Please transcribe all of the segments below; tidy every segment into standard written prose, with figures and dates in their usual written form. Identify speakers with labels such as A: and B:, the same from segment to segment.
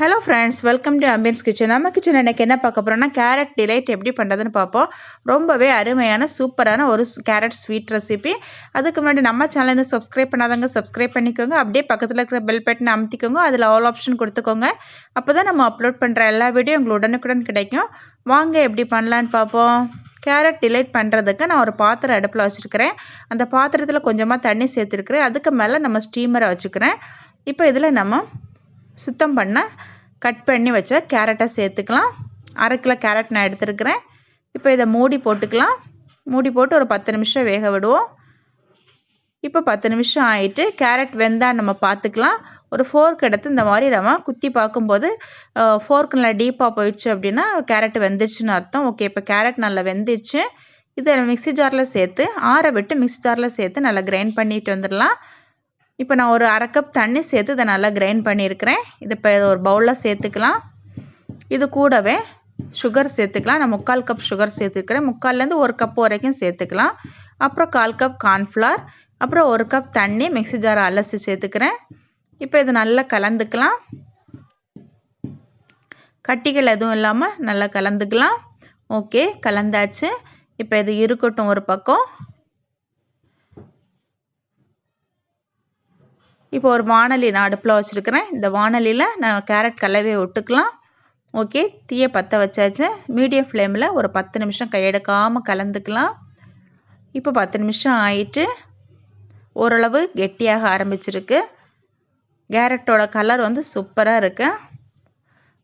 A: Hello friends, welcome to Ambience kitchen. நம்ம kitchen இன்னைக்கு என்ன பார்க்க போறோம்னா கேரட் டிலைட் எப்படி பண்றதுன்னு பார்ப்போம். ரொம்பவே அருமையான சூப்பரான ஒரு கேரட் ஸ்வீட் ரெசிபி. அதுக்கு முன்னாடி நம்ம சேனலை சப்ஸ்கிரைப் பண்ணாதவங்க சப்ஸ்கிரைப் பண்ணிக்கோங்க. அப்படியே பக்கத்துல இருக்கிற பெல் பட்டனை அமுத்திக்கோங்க. அதுல ஆல் ஆப்ஷன் கொடுத்துக்கோங்க. அப்பதான் நம்ம அப்லோட் பண்ற எல்லா வீடியோ உங்களுக்கு உடனுக்குடன் கிடைக்கும். வாங்க எப்படி பண்ணலாம்னு பார்ப்போம். கேரட் டிலைட் பண்ணுறதுக்கு நான் ஒரு பாத்திரம் அடுப்பில் வச்சுருக்கிறேன். அந்த பாத்திரத்தில் கொஞ்சமாக தண்ணி சேர்த்துருக்கிறேன். அதுக்கு மேலே நம்ம ஸ்டீமரை வச்சுக்கிறேன். இப்போ இதில் நம்ம சுத்தம் பண்ண கட் பண்ணி வச்ச கேரட்டை சேர்த்துக்கலாம். 1/2 கிலோ கேரட் நான் எடுத்துருக்கிறேன். இப்போ இதை மூடி போட்டுக்கலாம். மூடி போட்டு ஒரு 10 நிமிஷம் வேக விடுவோம். இப்போ 10 நிமிஷம் ஆகிட்டு கேரட் வெந்தால் நம்ம பார்த்துக்கலாம். ஒரு ஃபோர்க் எடுத்து இந்த மாதிரி நம்ம குத்தி பார்க்கும்போது ஃபோர்க் நல்லா டீப்பாக போயிடுச்சு அப்படின்னா கேரட் வெந்துருச்சுன்னு அர்த்தம். ஓகே, இப்போ கேரட் நல்லா வெந்துருச்சு. இதை மிக்ஸி ஜாரில் சேர்த்து ஆற விட்டு மிக்ஸி ஜாரில் சேர்த்து நல்லா கிரைண்ட் பண்ணிட்டு வந்துடலாம். இப்போ நான் ஒரு 1/2 கப் தண்ணி சேர்த்து இதை நல்லா கிரைண்ட் பண்ணியிருக்கிறேன். இது இப்போ ஒரு பவுலில் சேர்த்துக்கலாம். இது கூடவே சுகர் சேர்த்துக்கலாம். நான் 3/4 கப் சுகர் சேர்த்துக்கிறேன். 3/4லேருந்து 1 கப் வரைக்கும் சேர்த்துக்கலாம். அப்புறம் 1/4 கப் கார்ன்ஃப்ளவர், அப்புறம் 1 கப் தண்ணி மிக்ஸி ஜாரை அலசி சேர்த்துக்கிறேன். இப்போ இது நல்லா கலந்துக்கலாம். கட்டிகள் எதுவும் இல்லாமல் நல்லா கலந்துக்கலாம். ஓகே, கலந்தாச்சு. இப்போ இது இருக்கட்டும் ஒரு பக்கம். இப்போ ஒரு வாணலி நான் அடுப்பில் வச்சுருக்கிறேன். இந்த வாணலியில் நான் கேரட் கலவையை விட்டுக்கலாம். ஓகே, தீயை பற்ற வச்சாச்சு. மீடியம் ஃப்ளேமில் ஒரு 10 நிமிஷம் கையெடுக்காமல் கலந்துக்கலாம். இப்போ 10 நிமிஷம் ஆயிட்டு ஓரளவு கெட்டியாக ஆரம்பிச்சிருக்கு. கேரட்டோட கலர் வந்து சூப்பராக இருக்கு.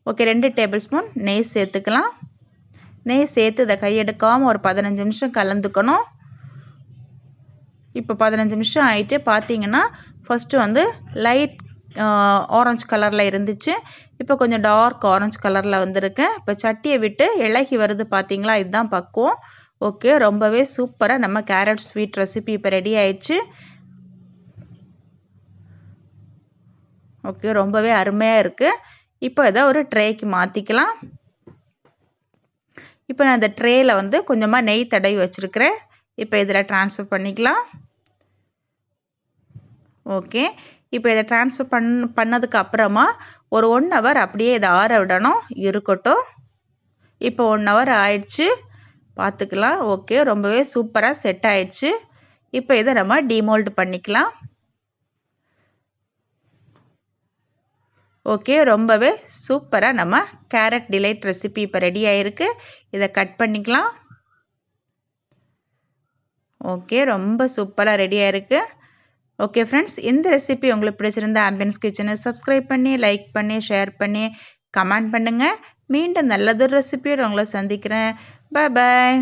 A: ஓகே, 2 டேபிள் ஸ்பூன் நெய் சேர்த்துக்கலாம். நெய் சேர்த்து இதை கையெடுக்காமல் ஒரு 15 நிமிஷம் கலந்துக்கணும். இப்போ 15 நிமிஷம் ஆகிட்டு பார்த்தீங்கன்னா ஃபஸ்ட்டு வந்து லைட் ஆரஞ்சு கலரில் இருந்துச்சு. இப்போ கொஞ்சம் டார்க் ஆரஞ்சு கலரில் வந்திருக்கு. இப்போ சட்டியை விட்டு இலகி வருது பார்த்தீங்களா, இதுதான் பக்குவம். ஓகே, ரொம்பவே சூப்பராக நம்ம கேரட் ஸ்வீட் ரெசிபி இப்போ ரெடி ஆயிடுச்சு. ஓகே, ரொம்பவே அருமையாக இருக்குது. இப்போ இதை ஒரு ட்ரேக்கு மாற்றிக்கலாம். இப்போ நான் இந்த ட்ரேயில் வந்து கொஞ்சமாக நெய் தடவி வச்சுருக்கிறேன். இப்போ இதில் ட்ரான்ஸ்ஃபர் பண்ணிக்கலாம். ஓகே, இப்போ இதை ட்ரான்ஸ்ஃபர் பண்ணதுக்கு அப்புறமா ஒரு 1 ஹவர் அப்படியே இதை ஆற விடணும். இருக்கட்டும். இப்போ 1 ஹவர் ஆயிடுச்சு, பார்த்துக்கலாம். ஓகே, ரொம்பவே சூப்பராக செட் ஆயிடுச்சு. இப்போ இதை நம்ம டிமோல்டு பண்ணிக்கலாம். ஓகே, ரொம்பவே சூப்பராக நம்ம கேரட் டிலைட் ரெசிபி இப்போ ரெடி ஆகிருக்கு. இதை கட் பண்ணிக்கலாம். ஓகே, ரொம்ப சூப்பராக ரெடி ஆகிருக்கு. ஓகே ஃப்ரெண்ட்ஸ், இந்த ரெசிபி உங்களுக்கு பிடிச்சிருந்தா ஆம்பியன்ஸ் கிச்சனை சப்ஸ்கிரைப் பண்ணி லைக் பண்ணி ஷேர் பண்ணி கமெண்ட் பண்ணுங்கள். மீண்டும் நல்லதொரு ரெசிபியோடு உங்களை சந்திக்கிறேன். பாய் பாய்.